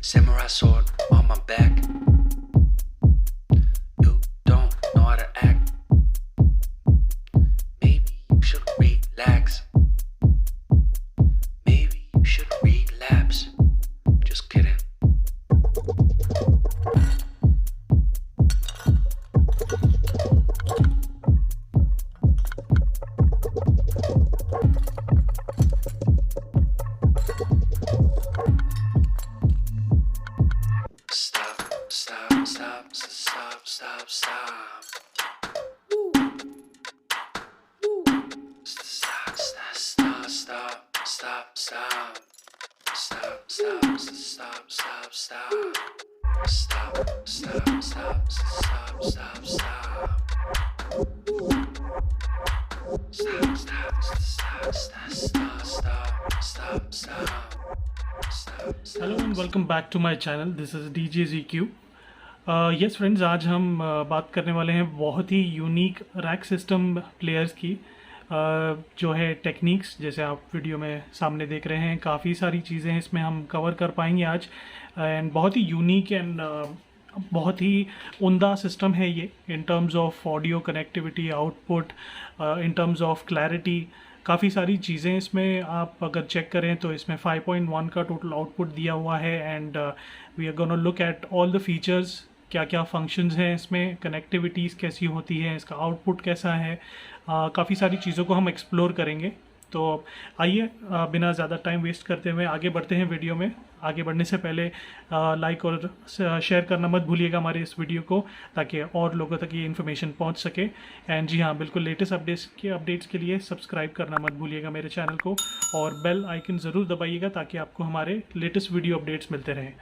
Samurai sword on my back. You don't know how to act. Maybe you should relax. Maybe you should relapse. Just kidding. Stop, stop, stop, stop, stop, stop. Stop, stop, stop, stop, stop, stop. Stop, stop, stop, stop, stop. Stop, stop, stop, stop, stop, stop. Stop, stop, stop, stop, stop, stop, stop. Hello and welcome back to my channel. This is DJ ZQ. Yes friends, आज हम बात करने वाले हैं बहुत ही unique rack system players की, जो है टेक्निक्स. जैसे आप वीडियो में सामने देख रहे हैं, काफ़ी सारी चीज़ें इसमें हम कवर कर पाएंगे आज. एंड बहुत ही यूनिक एंड बहुत ही उम्दा सिस्टम है ये, in terms of audio connectivity, output, in terms of clarity. काफ़ी सारी चीज़ें इसमें आप अगर चेक करें तो इसमें 5.1 का टोटल आउटपुट दिया हुआ है. And we are gonna look at all the features, क्या क्या फंक्शंस हैं इसमें, कनेक्टिविटीज़ कैसी होती है, इसका आउटपुट कैसा है. काफ़ी सारी चीज़ों को हम एक्सप्लोर करेंगे. तो आइए बिना ज़्यादा टाइम वेस्ट करते हुए आगे बढ़ते हैं वीडियो में. आगे बढ़ने से पहले लाइक और शेयर करना मत भूलिएगा हमारे इस वीडियो को, ताकि और लोगों तक ये इन्फॉर्मेशन पहुंच सके. एंड जी हाँ, बिल्कुल लेटेस्ट अपडेट्स के लिए सब्सक्राइब करना मत भूलिएगा मेरे चैनल को, और बेल आइकन ज़रूर दबाइएगा ताकि आपको हमारे लेटेस्ट वीडियो अपडेट्स मिलते रहें.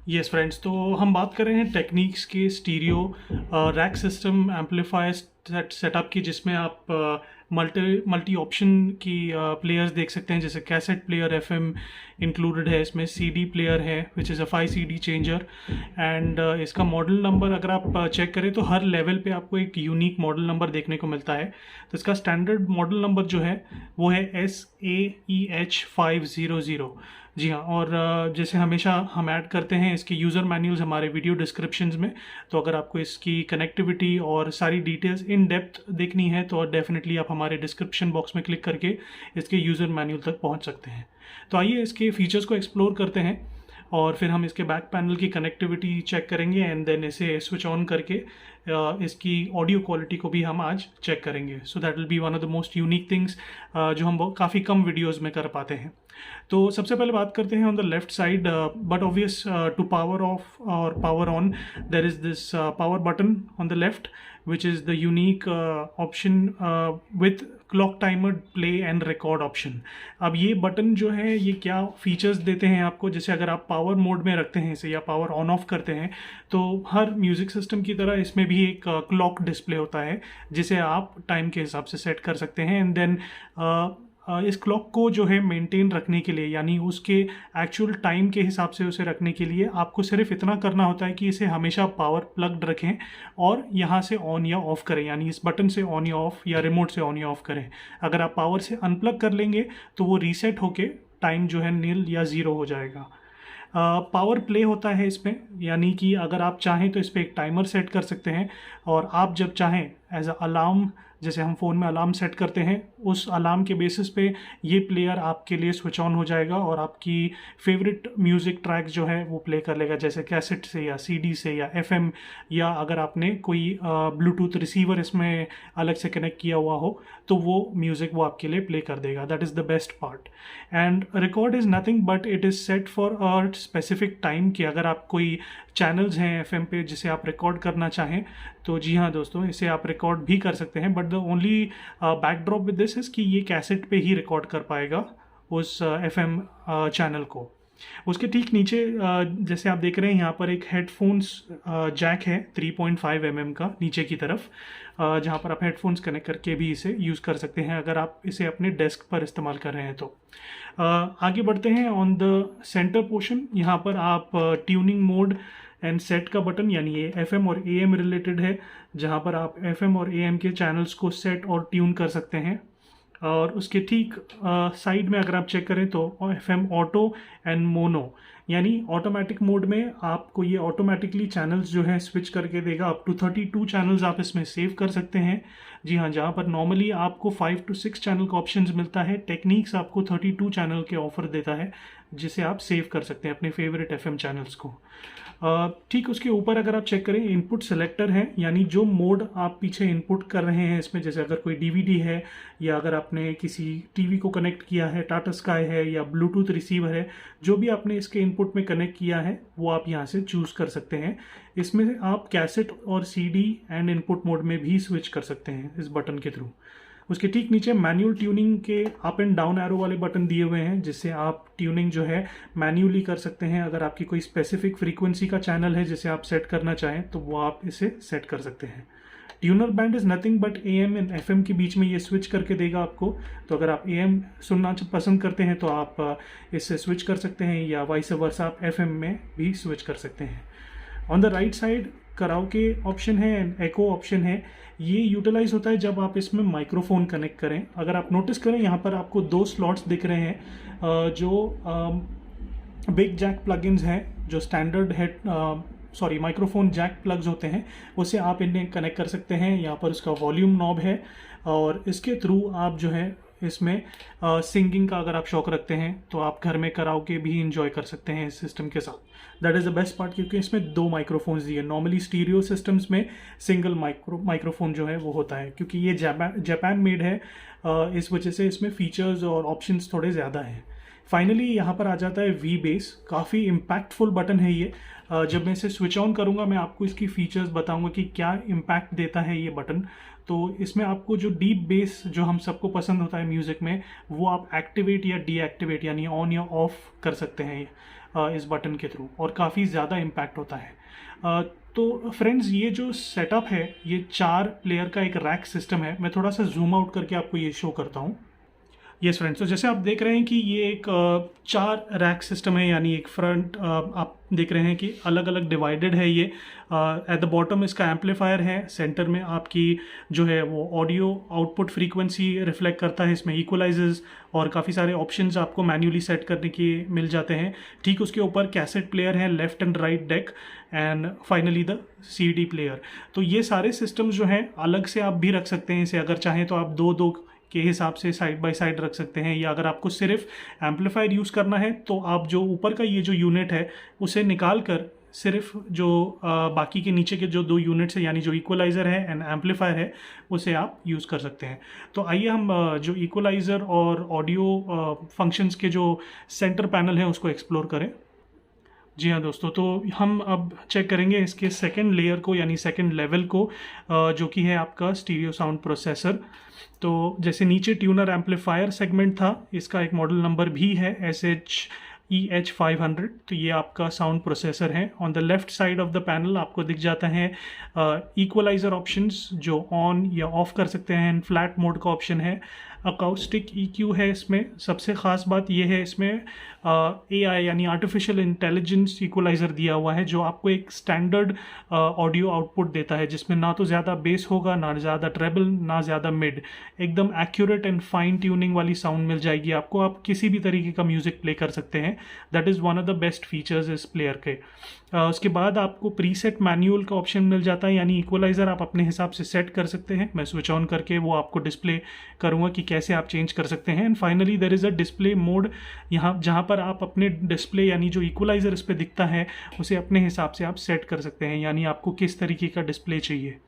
यस फ्रेंड्स, तो हम बात कर रहे हैं टेक्निक्स के stereo rack system amplifier setup की, जिसमें आप मल्टी ऑप्शन की प्लेयर्स देख सकते हैं. जैसे कैसेट प्लेयर FM इंक्लूडेड है इसमें, CD प्लेयर है which is a 5 CD changer. And इसका मॉडल नंबर अगर आप चेक करें तो हर लेवल पे आपको एक यूनिक मॉडल नंबर देखने को मिलता है. तो इसका स्टैंडर्ड मॉडल नंबर जो है वो है SH EH500. जी हाँ, और जैसे हमेशा हम ऐड करते हैं इसके यूज़र मैनुअल्स हमारे वीडियो डिस्क्रिप्शंस में. तो अगर आपको इसकी कनेक्टिविटी और सारी डिटेल्स इन डेप्थ देखनी है तो डेफिनेटली आप हमारे डिस्क्रिप्शन बॉक्स में क्लिक करके इसके यूज़र मैनुअल तक पहुंच सकते हैं. तो आइए इसके फीचर्स को एक्सप्लोर करते हैं, और फिर हम इसके बैक पैनल की कनेक्टिविटी चेक करेंगे. एंड देन इसे स्विच ऑन करके इसकी ऑडियो क्वालिटी को भी हम आज चेक करेंगे. So that will be one of the most unique things जो हम काफ़ी कम वीडियोज़ में कर पाते हैं. तो सबसे पहले बात करते हैं on the left side. But obvious, to power off और power on there is this power button on the left, which is the unique option with clock timer play and record option. अब ये button जो है ये क्या features देते हैं आपको, जैसे अगर आप पावर मोड में रखते हैं इसे या पावर ऑन ऑफ करते हैं तो हर म्यूज़िक सिस्टम की तरह इसमें भी एक क्लॉक डिस्प्ले होता है जिसे आप टाइम के हिसाब से सेट कर सकते हैं. एंड देन इस क्लॉक को जो है मेंटेन रखने के लिए, यानी उसके एक्चुअल टाइम के हिसाब से उसे रखने के लिए आपको सिर्फ इतना करना होता है कि इसे हमेशा पावर प्लग्ड रखें और यहाँ से ऑन या ऑफ़ करें, यानी इस बटन से ऑन या ऑफ़ या रिमोट से ऑन या ऑफ़ करें. अगर आप पावर से अनप्लग कर लेंगे तो वो रीसेट होके टाइम जो है नील या ज़ीरो हो जाएगा. पावर प्ले होता है इसमें, यानी कि अगर आप चाहें तो इस पर एक टाइमर सेट कर सकते हैं, और आप जब चाहें एज अ अलार्म, जैसे हम फ़ोन में अलार्म सेट करते हैं, उस अलार्म के बेसिस पे ये प्लेयर आपके लिए स्विच ऑन हो जाएगा और आपकी फेवरेट म्यूज़िक ट्रैक जो है वो प्ले कर लेगा, जैसे कैसेट से या CD से या FM, या अगर आपने कोई ब्लूटूथ रिसीवर इसमें अलग से कनेक्ट किया हुआ हो तो वो म्यूज़िक वो आपके लिए प्ले कर देगा. That is the best part. And record is nothing but it is set for a specific time, कि अगर आप कोई चैनल्स हैं FM पे जिसे आप रिकॉर्ड करना चाहें तो जी हाँ दोस्तों, इसे आप रिकॉर्ड भी कर सकते हैं. But the only backdrop with this services कि ये कैसेट पे ही रिकॉर्ड कर पाएगा उस FM चैनल को। उसके ठीक नीचे जैसे आप देख रहे हैं यहाँ पर एक हेडफोन्स जैक है 3.5 mm का नीचे की तरफ, जहाँ पर आप हेडफोन्स कनेक्ट करके भी इसे यूज़ कर सकते हैं अगर आप इसे अपने डेस्क पर इस्तेमाल कर रहे हैं तो। आगे बढ़ते हैं। ऑन द सेंटर पोर्शन यहाँ पर आप ट्यूनिंग मोड एंड सेट का बटन, यानी ये FM और AM रिलेटेड है, जहाँ पर आप FM और AM के चैनल्स को सेट और ट्यून कर सकते हैं। और उसके ठीक साइड में अगर आप चेक करें तो FM ऑटो एंड मोनो, यानी ऑटोमेटिक मोड में आपको ये ऑटोमेटिकली चैनल्स जो है स्विच करके देगा। अप टू 32 चैनल्स आप इसमें सेव कर सकते हैं। जी हाँ, जहाँ पर नॉर्मली आपको 5 to 6 चैनल का ऑप्शंस मिलता है, टेक्निक्स आपको 32 चैनल के ऑफर देता है, जिसे आप सेव कर सकते हैं अपने फेवरेट FM चैनल्स को। ठीक उसके ऊपर अगर आप चेक करें, इनपुट सेलेक्टर है, यानी जो मोड आप पीछे इनपुट कर रहे हैं इसमें, जैसे अगर कोई DVD है या अगर आपने किसी टीवी को कनेक्ट किया है, टाटा स्काई है या ब्लूटूथ रिसीवर है, जो भी आपने इसके इनपुट में कनेक्ट किया है वो आप यहाँ से चूज़ कर सकते हैं। इसमें आप कैसेट और CD एंड इनपुट मोड में भी स्विच कर सकते हैं इस बटन के थ्रू। उसके ठीक नीचे मैनुअल ट्यूनिंग के अप एंड डाउन एरो वाले बटन दिए हुए हैं, जिससे आप ट्यूनिंग जो है मैन्युअली कर सकते हैं। अगर आपकी कोई स्पेसिफिक फ्रीक्वेंसी का चैनल है जिसे आप सेट करना चाहें तो वो आप इसे सेट कर सकते हैं। Tuner band is nothing but AM and FM के बीच में ये स्विच करके देगा आपको। तो अगर आप AM सुनना पसंद करते हैं तो आप इससे स्विच कर सकते हैं, या वाइस वर्सा आप FM में भी स्विच कर सकते हैं। On the right side karaoke option है एंड एको ऑप्शन है। ये यूटिलाइज होता है जब आप इसमें माइक्रोफोन कनेक्ट करें। अगर आप नोटिस करें यहाँ पर आपको 2 स्लॉट्स दिख रहे हैं, जो बिग जैक प्लगइन्स हैं, जो स्टैंडर्ड माइक्रोफोन जैक प्लग्स होते हैं, उससे आप इन्हें कनेक्ट कर सकते हैं। यहाँ पर उसका वॉल्यूम नॉब है और इसके थ्रू आप जो है इसमें सिंगिंग का अगर आप शौक रखते हैं तो आप घर में कराओके भी इंजॉय कर सकते हैं इस सिस्टम के साथ। That is the best part, क्योंकि इसमें 2 माइक्रोफोन्स दिए। नॉर्मली स्टीरियो सिस्टम्स में सिंगल माइक्रोफोन जो है वो होता है, क्योंकि ये जापान मेड है, इस वजह से इसमें फीचर्स और ऑप्शंस थोड़े ज़्यादा हैं। फाइनली यहाँ पर आ जाता है V बेस। काफ़ी इम्पैक्टफुल बटन है ये। जब मैं इसे स्विच ऑन करूँगा मैं आपको इसकी फीचर्स बताऊँगा कि क्या इम्पैक्ट देता है ये बटन। तो इसमें आपको जो डीप बेस जो हम सबको पसंद होता है म्यूज़िक में, वो आप एक्टिवेट या डीएक्टिवेट यानी ऑन या ऑफ कर सकते हैं इस बटन के थ्रू, और काफ़ी ज़्यादा इम्पैक्ट होता है। तो फ्रेंड्स, ये जो सेटअप है ये 4 प्लेयर का एक रैक सिस्टम है। मैं थोड़ा सा जूम आउट करके आपको ये शो करता हूँ। यस फ्रेंड्स, तो जैसे आप देख रहे हैं कि ये एक 4 रैक सिस्टम है, यानी एक फ्रंट आप देख रहे हैं कि अलग अलग डिवाइडेड है ये। एट द बॉटम इसका एम्पलीफायर है, सेंटर में आपकी जो है वो ऑडियो आउटपुट फ्रीक्वेंसी रिफ्लेक्ट करता है, इसमें इक्वलाइजर्स और काफ़ी सारे ऑप्शंस आपको मैन्युअली सेट करने के मिल जाते हैं। ठीक उसके ऊपर कैसेट प्लेयर है, left and right deck, and finally the CD player. तो ये सारे सिस्टम्स जो हैं अलग से आप भी रख सकते हैं इसे, अगर चाहें तो आप 2-2 के हिसाब से साइड बाय साइड रख सकते हैं, या अगर आपको सिर्फ एम्पलीफायर यूज़ करना है तो आप जो ऊपर का ये जो यूनिट है उसे निकाल कर सिर्फ जो बाकी के नीचे के जो 2 यूनिट्स है, यानी जो इक्वलाइज़र है एंड एम्पलीफायर है, उसे आप यूज़ कर सकते हैं। तो आइए हम जो इक्वलाइज़र और ऑडियो फंक्शंस के जो सेंटर पैनल है उसको एक्सप्लोर करें। जी हाँ दोस्तों, तो हम अब चेक करेंगे इसके सेकंड लेयर को, यानी सेकंड लेवल को, जो कि है आपका स्टीरियो साउंड प्रोसेसर। तो जैसे नीचे ट्यूनर एम्पलीफायर सेगमेंट था, इसका एक मॉडल नंबर भी है SH EH500। तो ये आपका साउंड प्रोसेसर है। On the left side of the panel आपको दिख जाता है इक्वलाइज़र ऑप्शंस, जो ऑन या ऑफ कर सकते हैं, एंड फ्लैट मोड का ऑप्शन है। अकाउस्टिक EQ है इसमें। सबसे ख़ास बात यह है इसमें AI यानी आर्टिफिशियल इंटेलिजेंस इक्वलाइज़र दिया हुआ है, जो आपको एक स्टैंडर्ड ऑडियो आउटपुट देता है, जिसमें ना तो ज़्यादा बेस होगा, ना ज़्यादा ट्रेबल, ना ज़्यादा मिड। एकदम एक्यूरेट एंड फाइन ट्यूनिंग वाली साउंड मिल जाएगी आपको। आप किसी भी तरीके का म्यूज़िक प्ले कर सकते हैं। That is one of the best features इस प्लेयर के। उसके बाद आपको प्रीसेट मैनुअल का ऑप्शन मिल जाता है, यानी इक्वलाइज़र आप अपने हिसाब से सेट कर सकते हैं। मैं स्विच ऑन करके वो आपको डिस्प्ले करूँगा कि कैसे आप चेंज कर सकते हैं। And finally there is a display mode, यहाँ जहाँ पर आप अपने डिस्प्ले यानी जो इक्वलाइज़र इस पर दिखता है उसे अपने हिसाब से आप सेट कर सकते हैं, यानी आपको किस तरीके का डिस्प्ले चाहिए।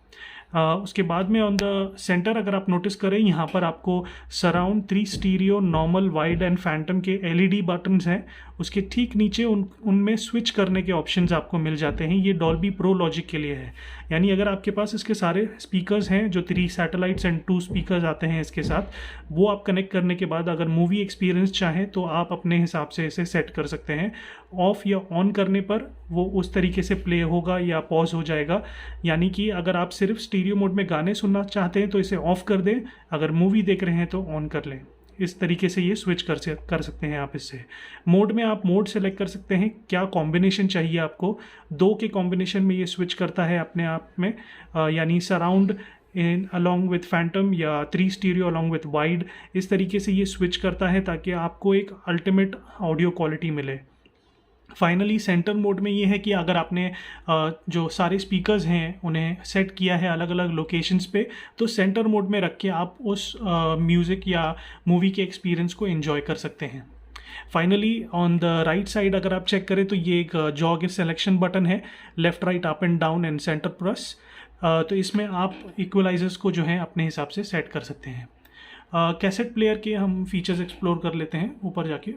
उसके बाद में ऑन द सेंटर अगर आप नोटिस करें, यहाँ पर आपको surround 3 stereo, normal, wide and Phantom के LED बटन्स हैं। उसके ठीक नीचे उनमें स्विच करने के ऑप्शंस आपको मिल जाते हैं। ये डॉल्बी प्रो लॉजिक के लिए है, यानी अगर आपके पास इसके सारे स्पीकर्स हैं जो 3 सैटेलाइट्स एंड 2 स्पीकर्स आते हैं इसके साथ, वो आप कनेक्ट करने के बाद अगर मूवी एक्सपीरियंस चाहें तो आप अपने हिसाब से इसे सेट कर सकते हैं। ऑफ या ऑन करने पर वो उस तरीके से प्ले होगा या पॉज हो जाएगा। यानी कि अगर आप सिर्फ स्टीरियो मोड में गाने सुनना चाहते हैं तो इसे ऑफ कर दें, अगर मूवी देख रहे हैं तो ऑन कर लें। इस तरीके से ये स्विच कर सकते हैं आप इससे। मोड में आप मोड सेलेक्ट कर सकते हैं, क्या कॉम्बिनेशन चाहिए आपको। 2 के कॉम्बिनेशन में ये स्विच करता है अपने आप में, यानी surround in along with Phantom या 3 स्टीरियो अलॉन्ग विथ वाइड, इस तरीके से ये स्विच करता है ताकि आपको एक अल्टीमेट ऑडियो क्वालिटी मिले। फाइनली सेंटर मोड में ये है कि अगर आपने जो सारे स्पीकर्स हैं उन्हें सेट किया है अलग अलग लोकेशंस पे, तो सेंटर मोड में रख के आप उस म्यूज़िक या मूवी के एक्सपीरियंस को एंजॉय कर सकते हैं। Finally on the right side अगर आप चेक करें तो ये एक जॉग सिलेक्शन बटन है, left, right, up and down and centre press. तो इसमें आप इक्वलाइजर्स को जो है अपने हिसाब से सेट कर सकते हैं। कैसेट प्लेयर के हम फीचर्स एक्सप्लोर कर लेते हैं ऊपर जाके।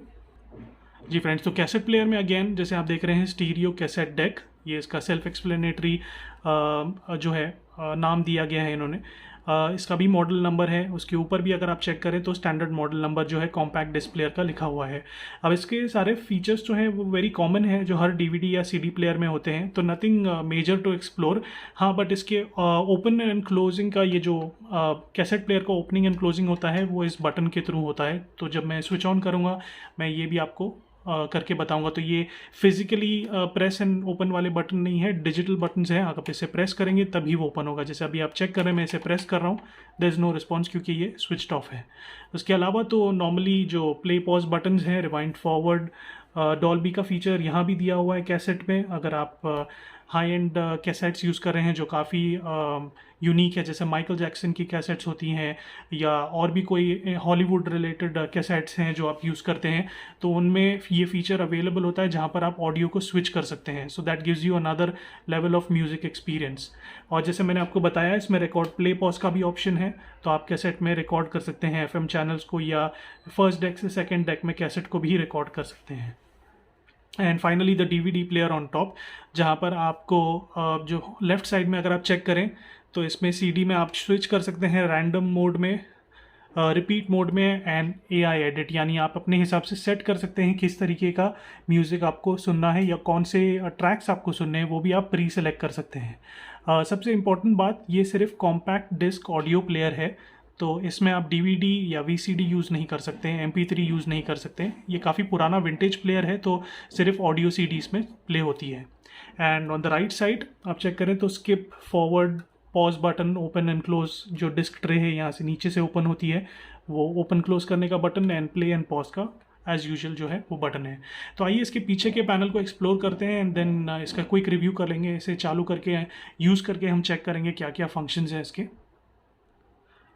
जी फ्रेंड्स, तो कैसेट प्लेयर में अगेन जैसे आप देख रहे हैं स्टीरियो कैसेट डेक, ये इसका सेल्फ एक्सप्लेनेटरी जो है नाम दिया गया है इन्होंने। इसका भी मॉडल नंबर है, उसके ऊपर भी अगर आप चेक करें तो स्टैंडर्ड मॉडल नंबर जो है कॉम्पैक्ट डिस्प्लेयर का लिखा हुआ है। अब इसके सारे फीचर्स जो हैं वो वेरी कॉमन है जो हर DVD या CD प्लेयर में होते हैं, तो नथिंग मेजर टू एक्सप्लोर। हाँ, बट इसके ओपन एंड क्लोजिंग का ये जो कैसेट प्लेयर का ओपनिंग एंड क्लोजिंग होता है वो इस बटन के थ्रू होता है। तो जब मैं स्विच ऑन करूँगा मैं ये भी आपको करके बताऊंगा। तो ये फिजिकली प्रेस एंड ओपन वाले बटन नहीं है, डिजिटल बटन्स हैं। आप इसे प्रेस करेंगे तभी वो ओपन होगा। जैसे अभी आप चेक कर रहे हैं, मैं इसे प्रेस कर रहा हूँ, देयर इज़ नो रिस्पॉन्स क्योंकि ये स्विच्ड ऑफ है। उसके अलावा तो नॉर्मली जो प्ले पॉज बटन्स हैं, रिवाइंड फॉरवर्ड, डॉल्बी का फीचर यहाँ भी दिया हुआ है कैसेट में। अगर आप हाई एंड कैसेट्स यूज़ कर रहे हैं जो काफ़ी यूनिक है, जैसे माइकल जैक्सन की कैसेट्स होती हैं या और भी कोई हॉलीवुड रिलेटेड कैसेट्स हैं जो आप यूज़ करते हैं, तो उनमें ये फीचर अवेलेबल होता है जहाँ पर आप ऑडियो को स्विच कर सकते हैं। So that gives you another level of music experience. और जैसे मैंने आपको बताया इसमें रिकॉर्ड प्ले पॉज का भी ऑप्शन है, तो आप कैसेट में रिकॉर्ड कर सकते हैं FM चैनल्स को, या फर्स्ट डेक से सेकेंड डेक में कैसेट को भी रिकॉर्ड कर सकते हैं। And finally the DVD player on top, जहाँ पर आपको जो लेफ़्ट साइड में अगर आप चेक करें तो इसमें CD में आप स्विच कर सकते हैं रैंडम मोड में, रिपीट मोड में एंड AI एडिट, यानी आप अपने हिसाब से सेट कर सकते हैं किस तरीके का म्यूज़िक आपको सुनना है या कौन से ट्रैक्स आपको सुनने हैं, वो भी आप प्री सेलेक्ट कर सकते हैं। सबसे इम्पॉर्टेंट बात, ये सिर्फ कॉम्पैक्ट डिस्क ऑडियो प्लेयर है, तो इसमें आप DVD या VCD यूज़ नहीं कर सकते हैं, MP3 यूज़ नहीं कर सकते। ये काफ़ी पुराना विंटेज प्लेयर है, तो सिर्फ ऑडियो CD इसमें प्ले होती है। And on the right side आप चेक करें तो skip, forward, pause button, open and close, जो डिस्क ट्रे है यहाँ से नीचे से ओपन होती है वो ओपन क्लोज करने का button, and play and pause का एज यूजुअल जो है वो बटन है। तो आइए इसके पीछे के पैनल को एक्सप्लोर करते हैं एंड देन इसका क्विक रिव्यू कर लेंगे। इसे चालू करके यूज़ करके हम चेक करेंगे क्या क्या फंक्शंस हैं इसके।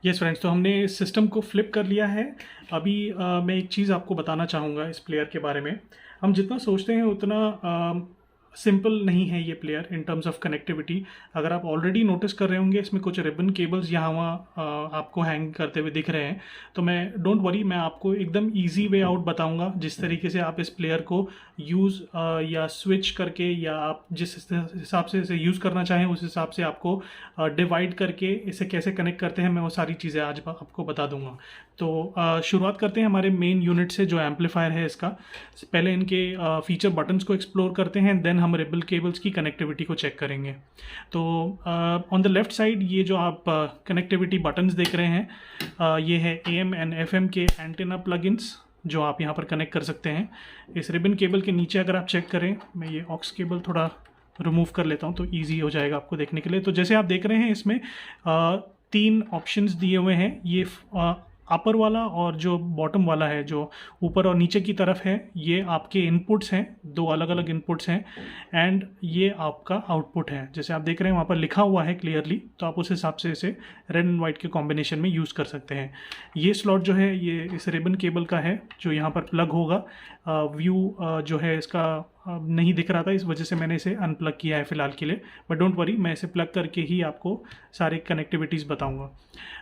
यस फ्रेंड्स, तो हमने इस सिस्टम को फ्लिप कर लिया है। अभी मैं एक चीज़ आपको बताना चाहूँगा इस प्लेयर के बारे में। हम जितना सोचते हैं उतना सिंपल नहीं है ये player in terms of connectivity. अगर आप ऑलरेडी नोटिस कर रहे होंगे इसमें कुछ रिबन केबल्स यहाँ वहाँ आपको हैंग करते हुए दिख रहे हैं, तो मैं डोंट वरी, मैं आपको एकदम इजी वे आउट बताऊंगा जिस तरीके से आप इस प्लेयर को यूज़ या स्विच करके, या आप जिस हिसाब से इसे यूज़ करना चाहें उस हिसाब से आपको डिवाइड करके इसे कैसे कनेक्ट करते हैं, मैं वो सारी चीज़ें आज आपको बता दूंगा। तो शुरुआत करते हैं हमारे मेन यूनिट से जो एम्पलीफायर है इसका। पहले इनके फीचर बटन्स को एक्सप्लोर करते हैं, देन हम रिबन केबल्स की कनेक्टिविटी को चेक करेंगे। तो ऑन द लेफ्ट साइड ये जो आप कनेक्टिविटी बटन्स देख रहे हैं, ये है AM एंड FM के एंटेना प्लगइन्स जो आप यहाँ पर कनेक्ट कर सकते हैं। इस रिबन केबल के नीचे अगर आप चेक करें, मैं ये ऑक्स केबल थोड़ा रिमूव कर लेता हूँ तो ईजी हो जाएगा आपको देखने के लिए। तो जैसे आप देख रहे हैं इसमें 3 ऑप्शंस दिए हुए हैं, ये अपर वाला और जो बॉटम वाला है, जो ऊपर और नीचे की तरफ है, ये आपके इनपुट्स हैं, 2 अलग अलग इनपुट्स हैं, एंड ये आपका आउटपुट है। जैसे आप देख रहे हैं वहाँ पर लिखा हुआ है क्लियरली, तो आप उस हिसाब से इसे रेड एंड वाइट के कॉम्बिनेशन में यूज़ कर सकते हैं। ये स्लॉट जो है ये इस रिबन केबल का है जो यहाँ पर प्लग होगा। व्यू जो है इसका नहीं दिख रहा था, इस वजह से मैंने इसे अनप्लग किया है फ़िलहाल के लिए। बट डोंट वरी, मैं इसे प्लग करके ही आपको सारे कनेक्टिविटीज़ बताऊंगा।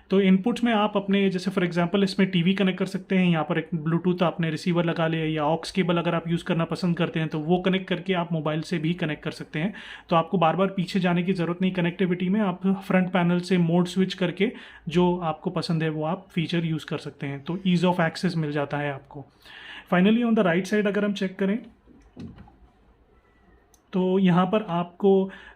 तो इनपुट्स में आप अपने, जैसे फॉर एग्जांपल इसमें टीवी कनेक्ट कर सकते हैं, यहाँ पर एक ब्लूटूथ आपने रिसीवर लगा लिया, या ऑक्स केबल अगर आप यूज़ करना पसंद करते हैं तो वो कनेक्ट करके आप मोबाइल से भी कनेक्ट कर सकते हैं। तो आपको बार बार पीछे जाने की ज़रूरत नहीं कनेक्टिविटी में, आप फ्रंट पैनल से मोड स्विच करके जो आपको पसंद है वो आप फीचर यूज़ कर सकते हैं। तो ईज़ ऑफ एक्सेस मिल जाता है आपको। Finally on the right side अगर हम चेक करें तो यहाँ पर आपको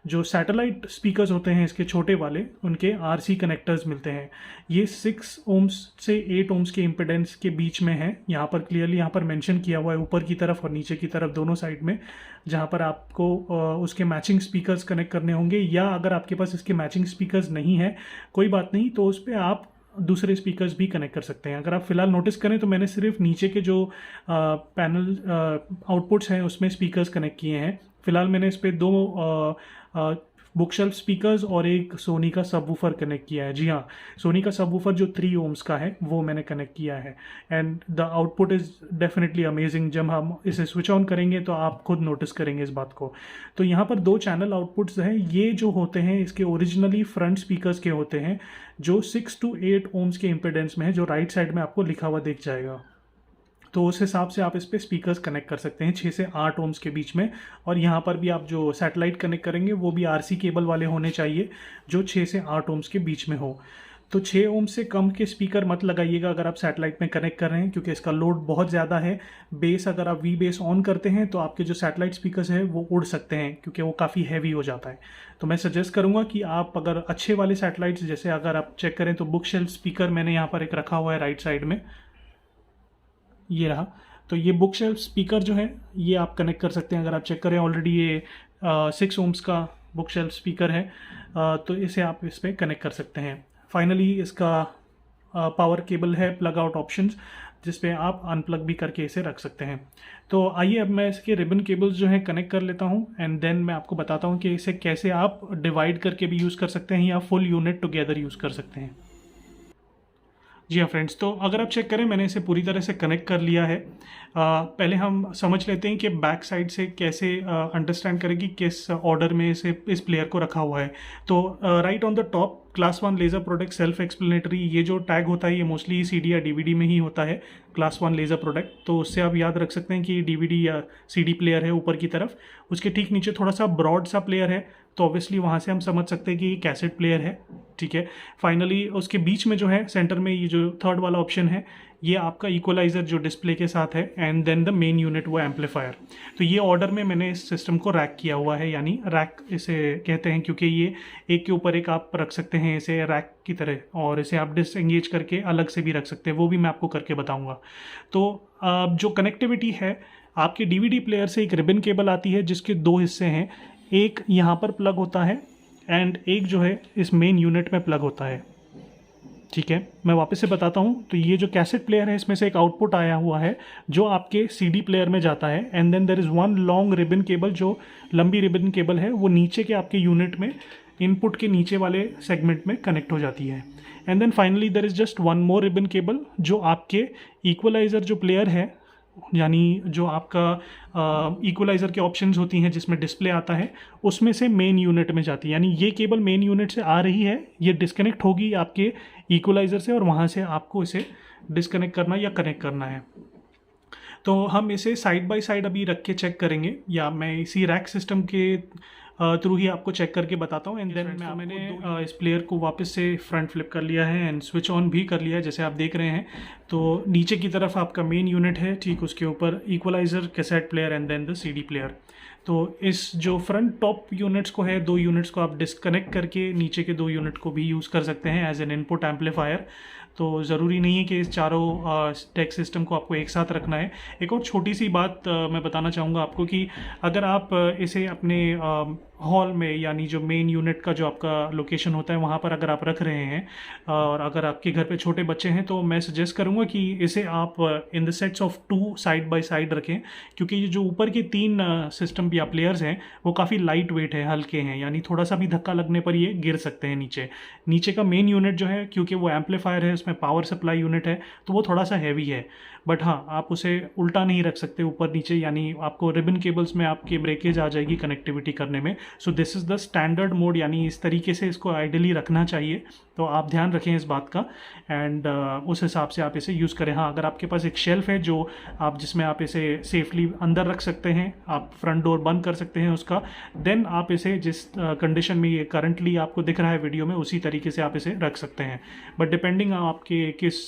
जो सैटेलाइट स्पीकर्स होते हैं इसके छोटे वाले, उनके आरसी कनेक्टर्स मिलते हैं। ये 6 ओम्स से 8 ओम्स के इम्पिडेंस के बीच में है। यहाँ पर क्लियरली यहाँ पर मेंशन किया हुआ है ऊपर की तरफ और नीचे की तरफ दोनों साइड में, जहाँ पर आपको उसके मैचिंग स्पीकर्स कनेक्ट करने होंगे। या अगर आपके पास इसके मैचिंग स्पीकर्स नहीं है कोई बात नहीं, तो उस पर आप दूसरे स्पीकर्स भी कनेक्ट कर सकते हैं। अगर आप फिलहाल नोटिस करें तो मैंने सिर्फ नीचे के जो पैनल आउटपुट्स हैं उसमें स्पीकर्स कनेक्ट किए हैं। फिलहाल मैंने इस पर 2 बुक शेल्फ स्पीकर्स और एक सोनी का सबवूफर कनेक्ट किया है। जी हाँ, सोनी का सबवूफर जो 3 ओम्स का है वो मैंने कनेक्ट किया है, and the output is definitely amazing. जब हम इसे स्विच ऑन करेंगे तो आप खुद नोटिस करेंगे इस बात को। तो यहाँ पर 2 चैनल आउटपुट्स हैं, ये जो होते हैं इसके ओरिजिनली फ्रंट स्पीकर्स के होते हैं, जो 6 to 8 ओम्स के इम्पिडेंस में है, जो राइट साइड में आपको लिखा हुआ दिख जाएगा। तो उस हिसाब से आप इस पर स्पीकर्स कनेक्ट कर सकते हैं 6 से 8 ओम्स के बीच में। और यहाँ पर भी आप जो सैटेलाइट कनेक्ट करेंगे वो भी आरसी केबल वाले होने चाहिए जो 6 से 8 ओम्स के बीच में हो। तो 6 ओम से कम के स्पीकर मत लगाइएगा अगर आप सैटेलाइट में कनेक्ट कर रहे हैं, क्योंकि इसका लोड बहुत ज़्यादा है। बेस अगर आप वी बेस ऑन करते हैं तो आपके जो सैटेलाइट स्पीकर्स हैं वो उड़ सकते हैं, क्योंकि वो काफ़ी हैवी हो जाता है। तो मैं सजेस्ट करूँगा कि आप अगर अच्छे वाले सैटेलाइट्स, जैसे अगर आप चेक करें तो बुक शेल्फ स्पीकर मैंने यहाँ पर एक रखा हुआ है राइट साइड में, ये रहा। तो ये बुक शेल्फ स्पीकर जो है ये आप कनेक्ट कर सकते हैं। अगर आप चेक करें ऑलरेडी ये 6 ओम्स का बुक शेल्फ स्पीकर है, तो इसे आप इस पर कनेक्ट कर सकते हैं। फाइनली इसका पावर केबल है, प्लग आउट ऑप्शंस, जिस पे आप अनप्लग भी करके इसे रख सकते हैं। तो आइए अब मैं इसके रिबन केबल्स जो है कनेक्ट कर लेता हूँ, एंड देन मैं आपको बताता हूँ कि इसे कैसे आप डिवाइड करके भी यूज़ कर सकते हैं या फुल यूनिट टुगेदर यूज़ कर सकते हैं। जी हाँ फ्रेंड्स, तो अगर आप चेक करें मैंने इसे पूरी तरह से कनेक्ट कर लिया है। पहले हम समझ लेते हैं कि बैक साइड से कैसे अंडरस्टैंड करें कि किस ऑर्डर में इस प्लेयर को रखा हुआ है। तो right on the top class 1 laser product self explanatory, ये जो टैग होता है ये मोस्टली सीडी या डीवीडी में ही होता है, क्लास 1 लेज़र प्रोडक्ट। तो उससे आप याद रख सकते हैं कि डीवीडी या सीडी प्लेयर है ऊपर की तरफ। उसके ठीक नीचे थोड़ा सा ब्रॉड सा प्लेयर है, तो ऑब्वियसली वहाँ से हम समझ सकते हैं कि ये कैसेट प्लेयर है। ठीक है, फाइनली उसके बीच में जो है सेंटर में ये जो थर्ड वाला ऑप्शन है ये आपका इक्वलाइज़र जो डिस्प्ले के साथ है, and then the main unit वो एम्पलीफायर। तो ये ऑर्डर में मैंने इस सिस्टम को रैक किया हुआ है, यानी रैक इसे कहते हैं क्योंकि ये एक के ऊपर एक आप रख सकते हैं इसे रैक की तरह, और इसे आप डिसएंगेज करके अलग से भी रख सकते हैं, वो भी मैं आपको करके बताऊँगा। तो जो कनेक्टिविटी है, आपके डीवीडी प्लेयर से एक रिबन केबल आती है जिसके 2 हिस्से हैं, एक यहाँ पर प्लग होता है एंड एक जो है इस मेन यूनिट में प्लग होता है। ठीक है, मैं वापस से बताता हूँ। तो ये जो कैसेट प्लेयर है इसमें से एक आउटपुट आया हुआ है जो आपके सीडी प्लेयर में जाता है, and then there is one long ribbon cable, जो लंबी रिबन केबल है वो नीचे के आपके यूनिट में इनपुट के नीचे वाले सेगमेंट में कनेक्ट हो जाती है। And then finally there is just one more ribbon cable जो आपके इक्वलाइज़र जो प्लेयर है, यानी जो आपका इक्वलाइज़र के ऑप्शंस होती हैं जिसमें डिस्प्ले आता है, उसमें से मेन यूनिट में जाती है। यानी ये केबल मेन यूनिट से आ रही है, ये डिस्कनेक्ट होगी आपके इक्वलाइज़र से, और वहाँ से आपको इसे डिस्कनेक्ट करना या कनेक्ट करना है। तो हम इसे साइड बाय साइड अभी रख के चेक करेंगे, या मैं इसी रैक सिस्टम के थ्रू ही आपको चेक करके बताता हूँ। एंड देन मैंने इस प्लेयर को वापस से फ्रंट फ्लिप कर लिया है एंड स्विच ऑन भी कर लिया है, जैसे आप देख रहे हैं। तो नीचे की तरफ आपका मेन यूनिट है, ठीक उसके ऊपर equaliser, cassette player and then the CD player. तो इस जो फ्रंट टॉप यूनिट्स को है, 2 यूनिट्स को आप डिस्कनेक्ट करके नीचे के 2 यूनिट को भी यूज़ कर सकते हैं एज एन इनपुट एम्पलीफायर। तो ज़रूरी नहीं है कि इस चारों टेक सिस्टम को आपको एक साथ रखना है। एक और छोटी सी बात मैं बताना चाहूँगा आपको कि अगर आप इसे अपने हॉल में, यानी जो मेन यूनिट का जो आपका लोकेशन होता है वहाँ पर अगर आप रख रहे हैं, और अगर आपके घर पे छोटे बच्चे हैं, तो मैं सजेस्ट करूँगा कि इसे आप in the sets of 2 side by side रखें, क्योंकि ये जो ऊपर के 3 सिस्टम या प्लेयर्स हैं वो काफ़ी लाइट वेट है, हल्के हैं, यानी थोड़ा सा भी धक्का लगने पर ये गिर सकते हैं नीचे का मेन यूनिट जो है, क्योंकि वो एम्पलीफायर है, उसमें पावर सप्लाई यूनिट है, तो वो थोड़ा सा हैवी है। बट हाँ, आप उसे उल्टा नहीं रख सकते ऊपर नीचे, यानी आपको रिबन केबल्स में आपके ब्रेकेज आ जाएगी कनेक्टिविटी करने में। So this is the standard mode, यानी इस तरीके से इसको आइडियली रखना चाहिए। तो आप ध्यान रखें इस बात का, एंड उस हिसाब से आप इसे यूज़ करें। हाँ, अगर आपके पास एक शेल्फ है जो आप जिसमें आप इसे सेफली अंदर रख सकते हैं, आप फ्रंट डोर बंद कर सकते हैं उसका, देन आप इसे जिस कंडीशन में ये करंटली आपको दिख रहा है वीडियो में, उसी तरीके से आप इसे रख सकते हैं। बट डिपेंडिंग आपके किस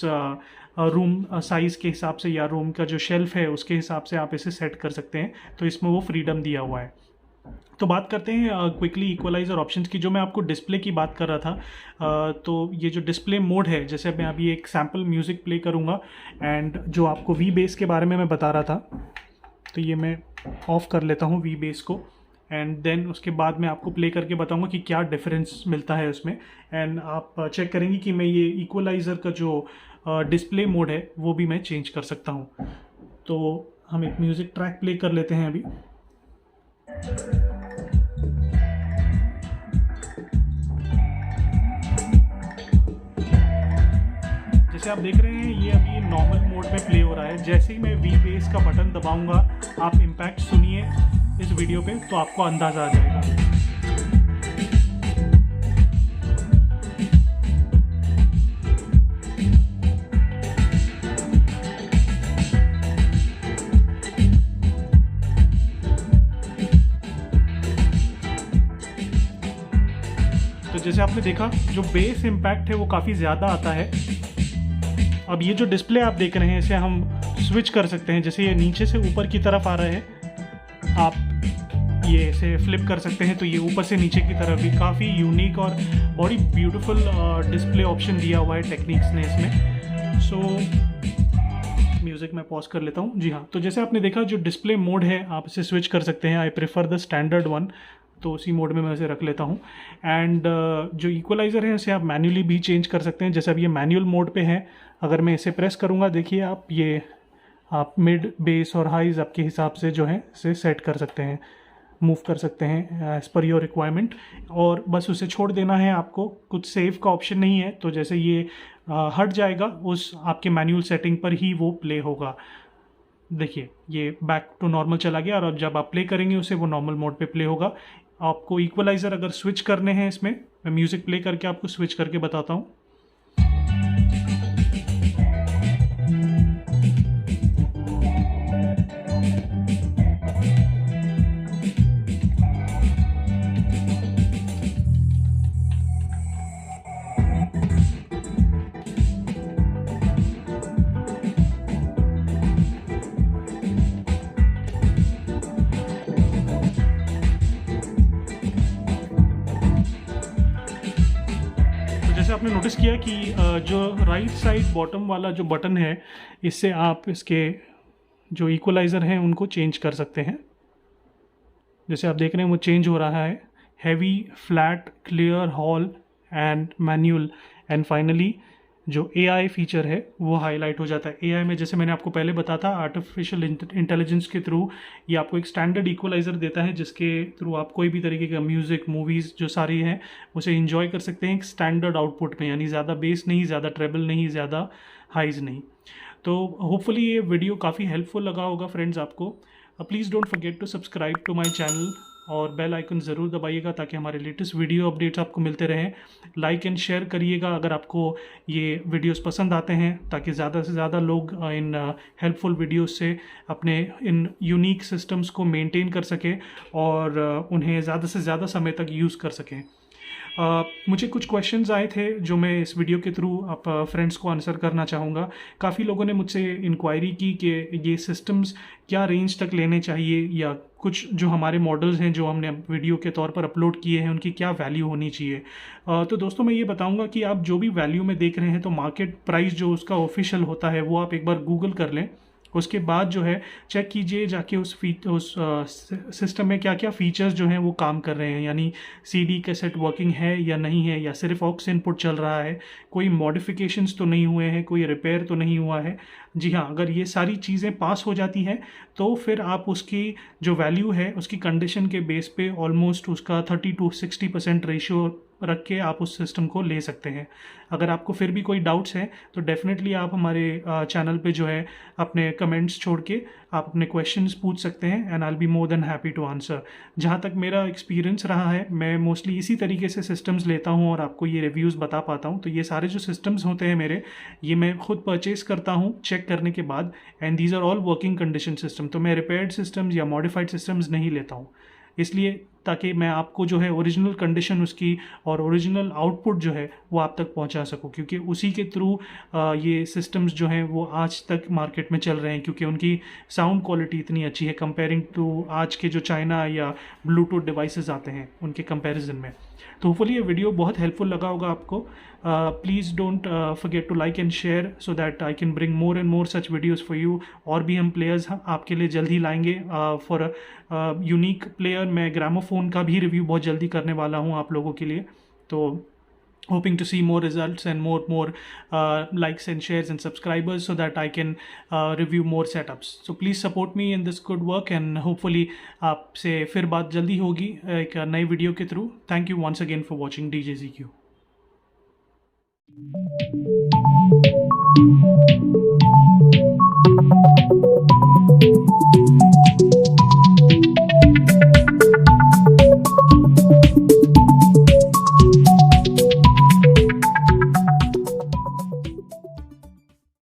रूम साइज़ के हिसाब से या रूम का जो शेल्फ है उसके हिसाब से आप इसे सेट कर सकते हैं। तो इसमें वो फ्रीडम दिया हुआ है। तो बात करते हैं क्विकली इक्वलाइजर ऑप्शंस की। जो मैं आपको डिस्प्ले की बात कर रहा था, तो ये जो डिस्प्ले मोड है, जैसे मैं अभी एक सैम्पल म्यूज़िक प्ले करूँगा, एंड जो आपको वी बेस के बारे में मैं बता रहा था, तो ये मैं ऑफ़ कर लेता हूँ वी बेस को, एंड देन उसके बाद मैं आपको प्ले करके बताऊँगा कि क्या डिफरेंस मिलता है उसमें। एंड आप चेक करेंगे कि मैं ये इक्वलाइज़र का जो डिस्प्ले मोड है वो भी मैं चेंज कर सकता हूँ। तो हम एक म्यूज़िक ट्रैक प्ले कर लेते हैं अभी। जैसे आप देख रहे हैं ये अभी नॉर्मल मोड में प्ले हो रहा है। जैसे ही मैं वी बेस का बटन दबाऊंगा, आप इम्पैक्ट सुनिए इस वीडियो पे, तो आपको अंदाज़ा आ जाएगा। तो जैसे आपने देखा, जो बेस इम्पैक्ट है वो काफ़ी ज़्यादा आता है। अब ये जो डिस्प्ले आप देख रहे हैं, इसे हम स्विच कर सकते हैं। जैसे ये नीचे से ऊपर की तरफ आ रहा है, आप ये इसे फ्लिप कर सकते हैं, तो ये ऊपर से नीचे की तरफ भी काफ़ी यूनिक और बड़ी ब्यूटीफुल डिस्प्ले ऑप्शन दिया हुआ है टेक्निक्स ने इसमें। सो म्यूज़िक मैं पॉज कर लेता हूँ। जी हाँ, तो जैसे आपने देखा, जो डिस्प्ले मोड है आप इसे स्विच कर सकते हैं। I prefer the standard one, तो उसी मोड में मैं इसे रख लेता हूँ। एंड जो इक्वलाइज़र है उसे आप मैन्युअली भी चेंज कर सकते हैं। जैसे अब ये मैनुअल मोड पे है, अगर मैं इसे प्रेस करूँगा, देखिए आप मिड, बेस और हाइज आपके हिसाब से जो है इसे सेट कर सकते हैं, मूव कर सकते हैं एज़ पर योर रिक्वायरमेंट। और बस उसे छोड़ देना है आपको, कुछ सेव का ऑप्शन नहीं है। तो जैसे ये हट जाएगा, उस आपके मैनुअल सेटिंग पर ही वो प्ले होगा। देखिए ये बैक टू नॉर्मल चला गया, और अब जब आप प्ले करेंगे उसे, वो नॉर्मल मोड पे प्ले होगा। आपको इक्वलाइज़र अगर स्विच करने हैं इसमें, मैं म्यूज़िक प्ले करके आपको स्विच करके बताता हूँ। जैसे आपने नोटिस किया कि जो राइट साइड बॉटम वाला जो बटन है, इससे आप इसके जो इक्वलाइज़र हैं उनको चेंज कर सकते हैं। जैसे आप देख रहे हैं वो चेंज हो रहा है, heavy, flat, clear, hall and manual, and finally जो AI फीचर है वो हाईलाइट हो जाता है। AI में, जैसे मैंने आपको पहले बताया था, आर्टिफिशियल इंटेलिजेंस के थ्रू ये आपको एक स्टैंडर्ड इक्वलाइज़र देता है, जिसके थ्रू आप कोई भी तरीके का म्यूज़िक, मूवीज़ जो सारी हैं उसे इंजॉय कर सकते हैं एक स्टैंडर्ड आउटपुट में, यानी ज़्यादा बेस नहीं, ज़्यादा ट्रेबल नहीं, ज़्यादा हाइज नहीं। तो होपफुली ये वीडियो काफ़ी हेल्पफुल लगा होगा फ्रेंड्स आपको। Please don't forget to subscribe to my channel, और बेल आइकन ज़रूर दबाइएगा ताकि हमारे लेटेस्ट वीडियो अपडेट्स आपको मिलते रहें। लाइक एंड शेयर करिएगा अगर आपको ये वीडियोस पसंद आते हैं, ताकि ज़्यादा से ज़्यादा लोग इन हेल्पफुल वीडियोस से अपने इन यूनिक सिस्टम्स को मेंटेन कर सकें और उन्हें ज़्यादा से ज़्यादा समय तक यूज़ कर सकें। मुझे कुछ क्वेश्चंस आए थे जो मैं इस वीडियो के थ्रू आप फ्रेंड्स को आंसर करना चाहूँगा। काफ़ी लोगों ने मुझसे इंक्वायरी की कि ये सिस्टम्स क्या रेंज तक लेने चाहिए, या कुछ जो हमारे मॉडल्स हैं जो हमने वीडियो के तौर पर अपलोड किए हैं उनकी क्या वैल्यू होनी चाहिए। तो दोस्तों मैं ये बताऊंगा कि आप जो भी वैल्यू में देख रहे हैं, तो मार्केट प्राइस जो उसका ऑफिशियल होता है वो आप एक बार गूगल कर लें। उसके बाद जो है चेक कीजिए जाके उस सिस्टम में क्या क्या फ़ीचर्स जो हैं वो काम कर रहे हैं, यानी CD कैसेट वर्किंग है या नहीं है, या सिर्फ ऑक्स इनपुट चल रहा है, कोई मॉडिफिकेशंस तो नहीं हुए हैं, कोई रिपेयर तो नहीं हुआ है। जी हाँ, अगर ये सारी चीज़ें पास हो जाती हैं तो फिर आप उसकी जो वैल्यू है उसकी कंडीशन के बेस पे ऑलमोस्ट उसका 30 to 60% रेशियो रख के आप उस सिस्टम को ले सकते हैं। अगर आपको फिर भी कोई डाउट्स हैं तो डेफिनेटली आप हमारे चैनल पे जो है अपने कमेंट्स छोड़ के आप अपने क्वेश्चंस पूछ सकते हैं and I will be more than happy to answer. जहाँ तक मेरा एक्सपीरियंस रहा है, मैं मोस्टली इसी तरीके से सिस्टम्स लेता हूँ और आपको ये रिव्यूज़ बता पाता हूँ। तो ये सारे जो सिस्टम्स होते हैं मेरे, ये मैं खुद परचेज़ करता हूँ चेक करने के बाद, and these are all working condition system. तो मैं रिपेयर्ड सिस्टम्स या मॉडिफाइड सिस्टम्स नहीं लेता हूँ, इसलिए ताकि मैं आपको जो है ओरिजिनल कंडीशन उसकी और ओरिजिनल आउटपुट जो है वो आप तक पहुंचा सकूं, क्योंकि उसी के थ्रू ये सिस्टम्स जो हैं वो आज तक मार्केट में चल रहे हैं, क्योंकि उनकी साउंड क्वालिटी इतनी अच्छी है कंपेयरिंग टू आज के जो चाइना या ब्लूटूथ डिवाइसेस आते हैं उनके कंपैरिजन में। तो होपफुली ये वीडियो बहुत हेल्पफुल लगा होगा आपको। Please don't forget to like and share so that I can bring more and more such videos for you. और भी हम प्लेयर्स आपके लिए जल्द ही लाएंगे। फॉर यूनिक प्लेयर मैं ग्रामोफोन का भी रिव्यू बहुत जल्दी करने वाला हूँ आप लोगों के लिए। तो hoping to see more results and more likes and shares and subscribers so that I can review more setups. So please support me in this good work and hopefully आपसे फिर बात जल्दी होगी एक नई वीडियो के through. Thank you once again for watching DJZQ.